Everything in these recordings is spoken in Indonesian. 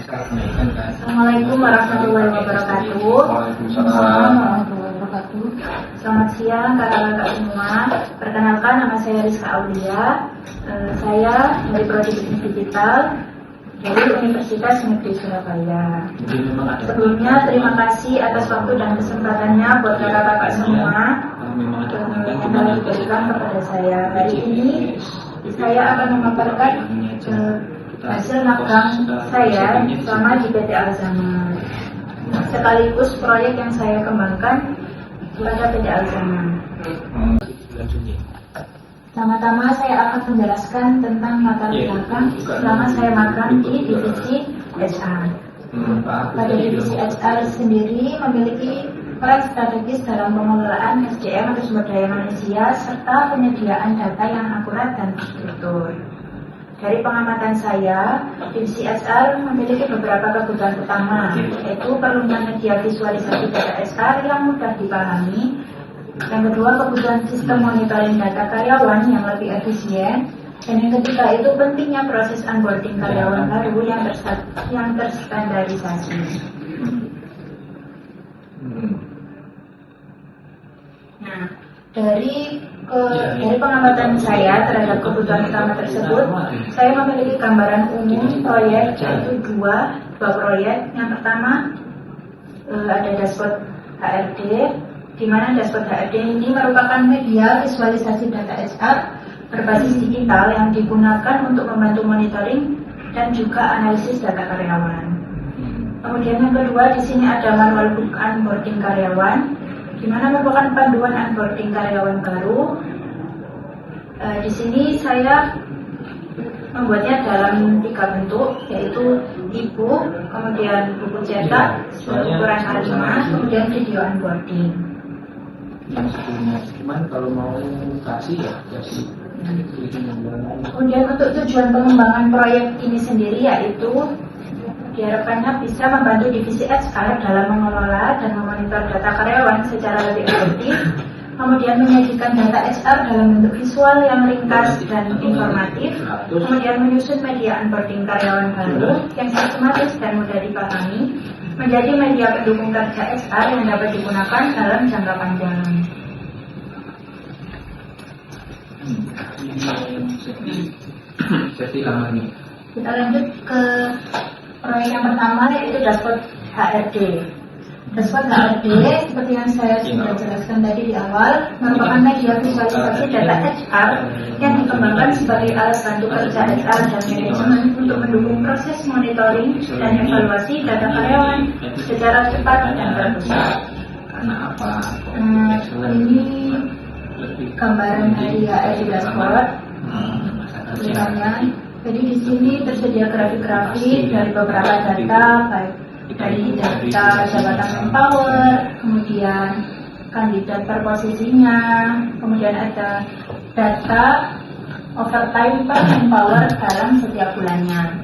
Assalamualaikum warahmatullahi wabarakatuh. Selamat siang kakak-kakak semua. Perkenalkan, nama saya Rizka Aulia. Saya dari Prodi Bisnis Digital dari Universitas Negeri Surabaya. Sebelumnya terima kasih atas waktu dan kesempatannya buat kakak-kakak semua yang telah diberikan kepada saya. Hari ini saya akan memaparkan hasil magang saya selama di PT Alzama, sekaligus proyek yang saya kembangkan pada PT Alzama. Pertama-tama saya akan menjelaskan tentang latar belakang selama saya magang di divisi HR. Pada divisi HR sendiri memiliki peran strategis dalam pengelolaan SDM atau sumber daya manusia serta penyediaan data yang akurat dan terstruktur. Dari pengamatan saya, divisi HR memiliki beberapa kebutuhan utama, yaitu perlunya media visualisasi data HR yang mudah dipahami. Yang kedua, kebutuhan sistem monitoring data karyawan yang lebih efisien. Dan yang ketiga itu pentingnya proses onboarding karyawan baru yang terstandarisasi. Nah, dari pengamatan saya terhadap kebutuhan utama tersebut, saya memiliki gambaran umum proyek, yaitu dua proyek. Yang pertama ada dashboard HRD, di mana dashboard HRD ini merupakan media visualisasi data HR berbasis digital yang digunakan untuk membantu monitoring dan juga analisis data karyawan. Kemudian yang kedua, di sini ada manual book onboarding karyawan, di mana merupakan panduan onboarding karyawan baru. Di sini saya membuatnya dalam 3 bentuk, yaitu e-book, kemudian buku cetak ukuran A5, kemudian video onboarding. Yang sebelumnya, cuman kalau mau kasih ya kasih. Kemudian untuk tujuan pengembangan proyek ini sendiri yaitu diharapkannya bisa membantu divisi HR dalam mengelola dan memonitor data karyawan secara lebih efektif, kemudian menyajikan data HR dalam bentuk visual yang ringkas dan informatif, kemudian menyusun media onboarding karyawan baru yang sistematis dan mudah dipahami, menjadi media pendukung kerja HR yang dapat digunakan dalam jangka panjang. Kita lanjut ke proyek yang pertama, yaitu dashboard HRD. Dashboard HRD, seperti yang saya sudah jelaskan tadi di awal, merupakan media visualisasi data HR yang dikembangkan sebagai alat bantu kerja HR dan manajemen untuk mendukung proses monitoring dan evaluasi data karyawan secara cepat dan terpusat. Karena apa? Ini gambaran dari HRD dashboard. Jadi di sini tersedia grafik-grafik dari beberapa data, baik dari data jabatan manpower, kemudian kandidat per posisinya, kemudian ada data overtime per manpower dalam setiap bulannya.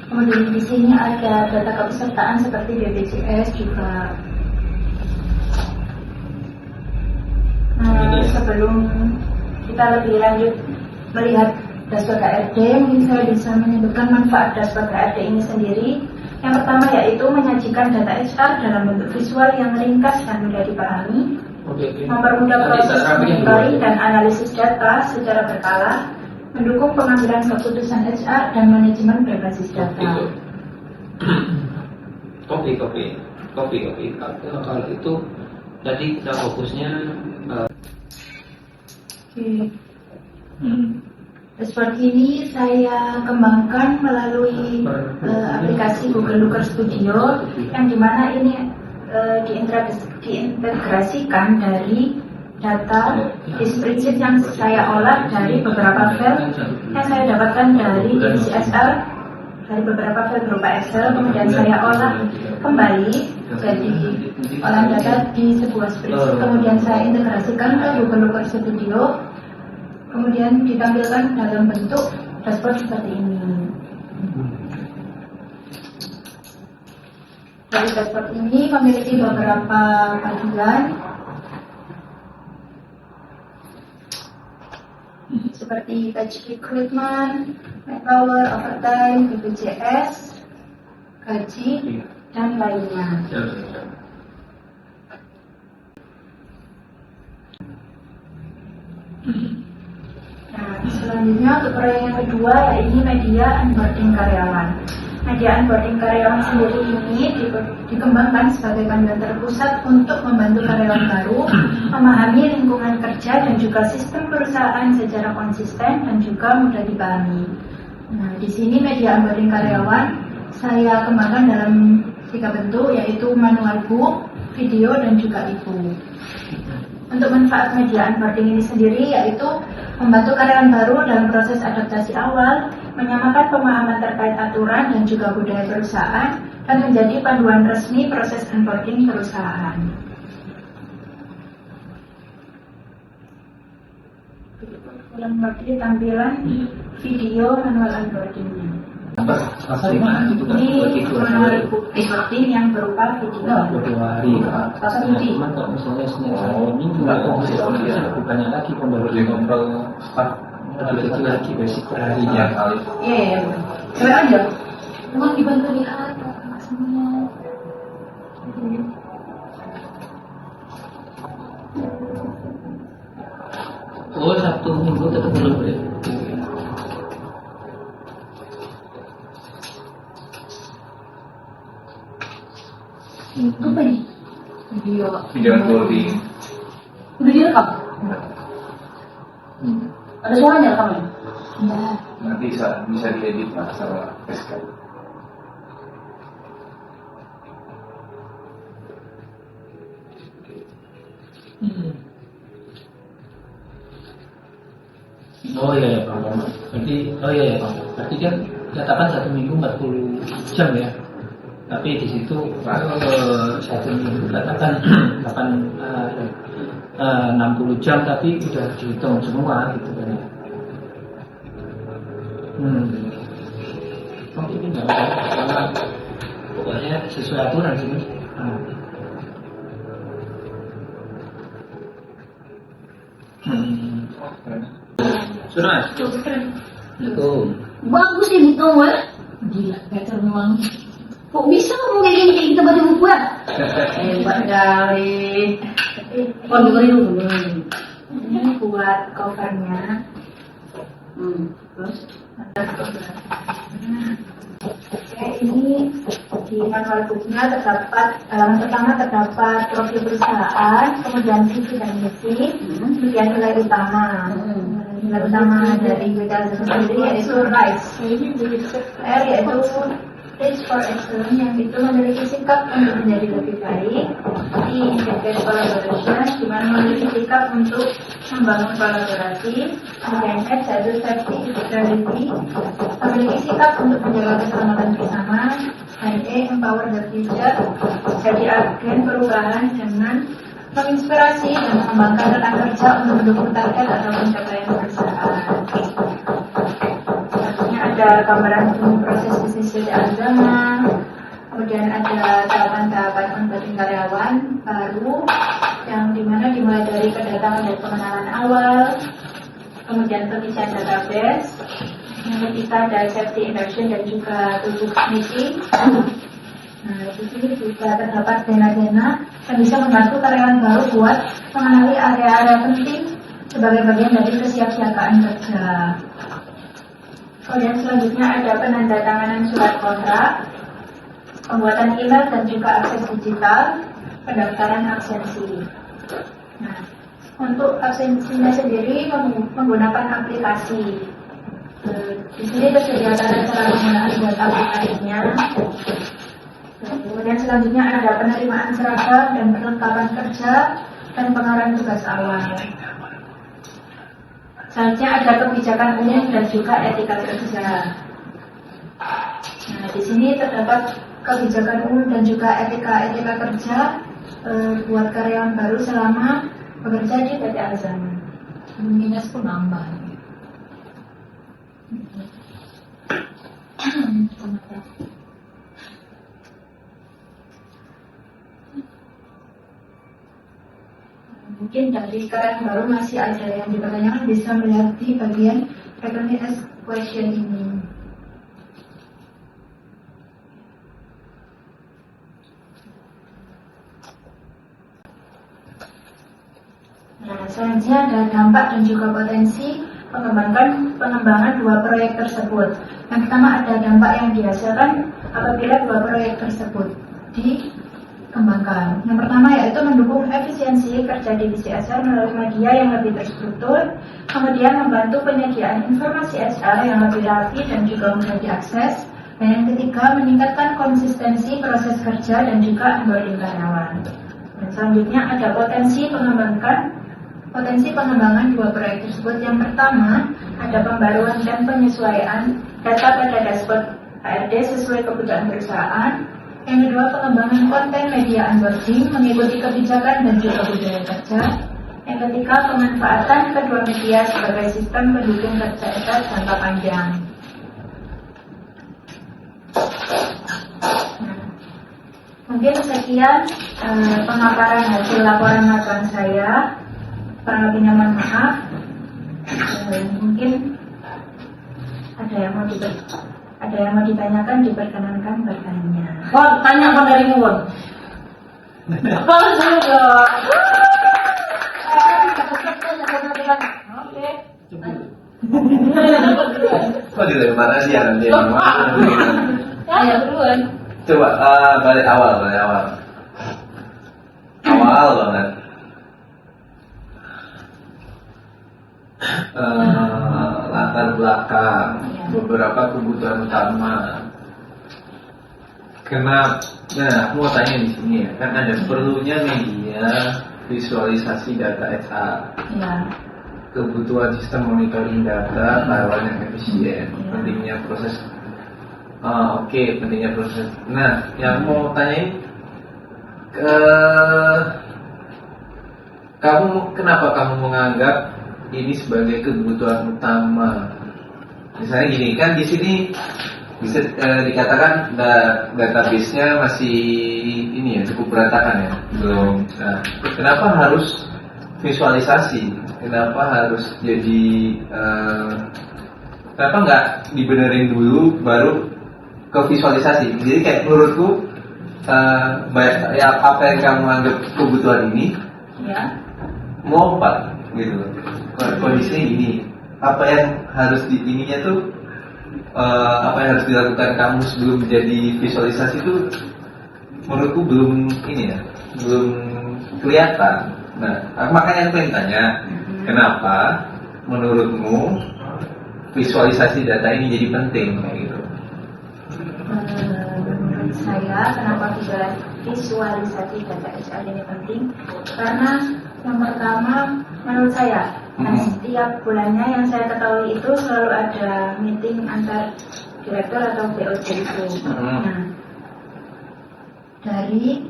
Kemudian di sini ada data kepesertaan seperti BPJS juga. Sebelum kita lebih lanjut melihat dashboard HRD, mungkin saya bisa menyebutkan manfaat dashboard HRD ini sendiri. Yang pertama yaitu menyajikan data HR dalam bentuk visual yang ringkas dan mudah dipahami, mempermudah proses monitoring dan analisis data secara berkala, mendukung pengambilan keputusan HR dan manajemen berbasis data. Kopi. Kalau itu tadi kita fokusnya. Dashboard ini saya kembangkan melalui aplikasi Google Looker Studio, yang dimana ini diintegrasikan dari data spreadsheet yang saya olah dari beberapa file yang saya dapatkan dari divisi HR, dari beberapa file berupa Excel, kemudian saya olah kembali jadi olah data di sebuah spreadsheet, kemudian saya integrasikan ke Google Looker Studio, kemudian ditampilkan dalam bentuk dashboard seperti ini. Dari dashboard ini memiliki beberapa bagian seperti page recruitment, manpower, overtime, BPJS, gaji, Iya. dan lainnya. Nah, selanjutnya untuk proyek yang kedua yaitu media onboarding karyawan. Media onboarding karyawan sendiri ini dikembangkan sebagai panduan terpusat untuk membantu karyawan baru memahami lingkungan kerja dan juga sistem perusahaan secara konsisten dan juga mudah dipahami. Nah, di sini media onboarding karyawan saya kembangkan dalam 3 bentuk, yaitu manual book, video, dan juga e-book. Untuk manfaat media onboarding ini sendiri yaitu membantu karyawan baru dalam proses adaptasi awal, menyamakan pemahaman terkait aturan dan juga budaya perusahaan, dan menjadi panduan resmi proses onboarding perusahaan. Ulang lagi tampilan video manual onboardingnya. Pasal di mana itu kan? Ini manual onboarding yang berupa video. Dua hari. Pasal cuti. Cuman kalau misalnya Senin sampai Minggu bukannya lagi pembaru kontrol lebih kecil lagi basic per hari ya kali. Iya. Coba aja. Memang dibantu lihat semuanya. Oh, Sabtu Minggu tetap belum boleh. Apa ini? Video. Video onboarding. Udah direkam? Ada suaranya rekaman? Enggak. Nanti bisa diedit mas sama SK. Oh iya ya Pak. Berarti Pak. Berarti kan katakan 1 minggu 40 jam ya. Tapi di situ 1 minggu katakan 60 jam tapi udah dihitung semua gitu kan ya. Oh ini nggak apa karena pokoknya sesuai aturan sini. Sudah, itu Bagus ini tuh, gila, Peter memang. Kok bisa kamu kayak gini kayak kita baca buku ya? Hebat kali. Oh, dengerin dulu. Ini buat covernya. Terus? Oke, ini di manual booknya terdapat halaman pertama terdapat profil perusahaan, kemudian visi dan misi, kemudian nilai utama. Nilai utama dari WKS sendiri yaitu RISE. R yaitu Reach for Excellence, yang itu memiliki sikap untuk menjadi lebih baik. I indicate collaboration, di mana memiliki sikap untuk membangun kolaborasi. Kemudian H yaitu safety integrity, memiliki sikap untuk menjaga keselamatan bersama. Dan E empower the future, jadi agen perubahan dengan menginspirasi dan mengembangkan rekan kerja untuk mendukung target atau pencapaian perusahaan. Ada gambaran proses bisnis dari agama, kemudian ada tahapan-tahapan onboarding karyawan baru yang dimana dimulai dari kedatangan dan pengenalan awal, kemudian pengisian database, yang ketiga ada safety induction dan juga tubuh meeting. Nah, di sini juga terdapat zona-zona yang bisa membantu karyawan baru buat mengenali area-area penting sebagai bagian dari kesiapsiagaan kerja. Kemudian selanjutnya ada penandatanganan surat kontrak, pembuatan email dan juga akses digital, pendaftaran absensi. Nah, untuk absensinya sendiri menggunakan aplikasi. Di sini tersedia tata cara penggunaan buat aplikasinya. Kemudian selanjutnya ada penerimaan seragam dan perlengkapan kerja dan pengarahan tugas awal. Selanjutnya ada kebijakan umum dan juga etika kerja. Nah, di sini terdapat kebijakan umum dan juga etika kerja buat karyawan baru selama bekerja di PT Alzheimer. Minus pun nambah. Mungkin dari sekarang baru masih ada yang dipertanyakan, bisa melihat di bagian frequently asked question ini. selanjutnya ada dampak dan juga potensi pengembangan dua proyek tersebut. Yang pertama ada dampak yang dihasilkan apabila dua proyek tersebut dikembangkan. Yang pertama yaitu mendukung efisiensi kerja divisi HR melalui media yang lebih terstruktur, kemudian membantu penyediaan informasi HR yang lebih rapi dan juga mudah diakses, dan yang ketiga meningkatkan konsistensi proses kerja dan juga onboarding karyawan. Dan selanjutnya ada potensi pengembangan dua proyek tersebut. Yang pertama, ada pembaruan dan penyesuaian data pada dashboard HRD sesuai kebutuhan perusahaan. Yang kedua, pengembangan konten media onboarding mengikuti kebijakan dan juga budaya kerja. Yang ketiga, pemanfaatan kedua media sebagai sistem pendukung kerja HR jangka panjang. Mungkin sekian pemaparan hasil laporan magang saya. Kurang lebihnya mohon maaf. Mungkin ada yang mau ditanyakan, diperkenankan bertanya. Wah, tanya apa dari Won? Apa juga? Oke. Kok dari mana sih yang nanti yang mau? Ayo duluan. Coba balik awal. Awal banget. Latar belakang, beberapa kebutuhan utama. Nah, aku mau tanya di sini ya, kan ada perlunya media visualisasi data HR, Ya. kebutuhan sistem monitoring data, karyawan yang efisien, pentingnya proses. Pentingnya proses. Nah, yang mau tanyain kenapa kamu menganggap ini sebagai kebutuhan utama? Misalnya gini, kan di sini bisa dikatakan database-nya masih ini ya, cukup berantakan ya, belum. Nah, kenapa harus visualisasi? Kenapa harus jadi kenapa nggak dibenerin dulu baru ke visualisasi? Jadi kayak menurutku apa yang kamu anggap kebutuhan ini Ya. melompat gitu. Kondisinya gini, apa yang harus ininya tuh apa yang harus dilakukan kamu sebelum menjadi visualisasi itu menurutku belum ini ya, belum kelihatan. Nah, makanya aku pengen tanya, kenapa menurutmu visualisasi data ini jadi penting kayak gitu? Menurut saya, kenapa visualisasi data HR ini penting? Karena yang pertama, menurut saya, setiap bulannya yang saya ketahui itu selalu ada meeting antar direktur atau BOD itu. Nah, dari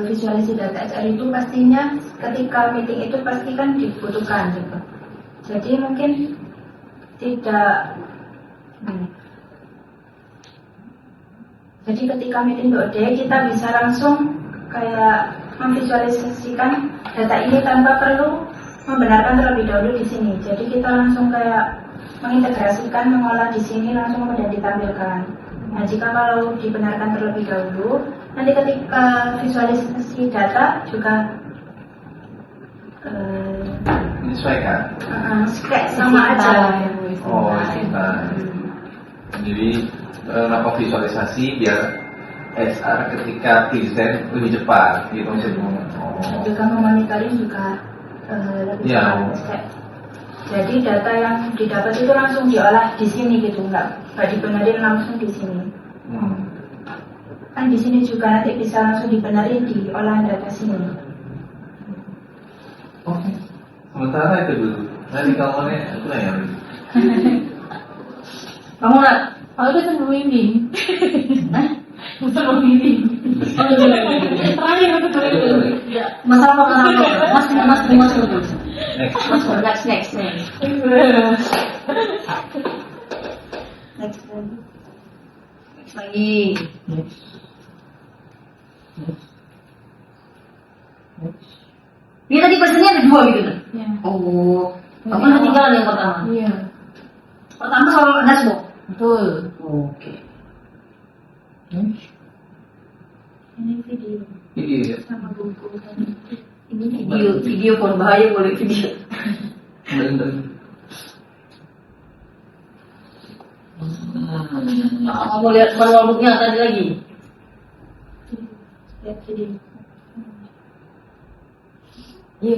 visualisasi data HR itu pastinya ketika meeting itu pasti kan dibutuhkan gitu. Jadi mungkin tidak. Jadi ketika meeting BOD kita bisa langsung kayak memvisualisasikan data ini tanpa perlu membenarkan terlebih dahulu di sini. Jadi kita langsung kayak mengintegrasikan, mengolah di sini langsung kemudian ditampilkan. Nah, jika kalau dibenarkan terlebih dahulu, nanti ketika visualisasi data juga menyesuaikan. Kayak sama aja. Oh, simpan. Jadi kenapa visualisasi biar HR ketika present lebih cepat gitu maksudnya. Juga memonitoring juga lebih cepat. Jadi data yang didapat itu langsung diolah di sini gitu, nggak dibenerin langsung di sini. Kan di sini juga nanti bisa langsung dibenerin di olahan data sini. Oke. Sementara itu dulu. Nanti kamu nih, aku nanya lagi. Kamu nak? Aku kan membimbing. Bukan membimbing. Terakhir aku tulis. Masalah apa? Mas dulu. Next. Next lagi. Dia tadi pesannya ada 2 gitu kan? Ya. Oh, kamu udah tinggal yang pertama? Iya. Pertama soal dashboard? Betul. Oke. Ini video Iya. sama buku dan Video berbahaya boleh video. Bener. Kamu lihat malu-malunya tadi lagi. Lihat sini. Iya.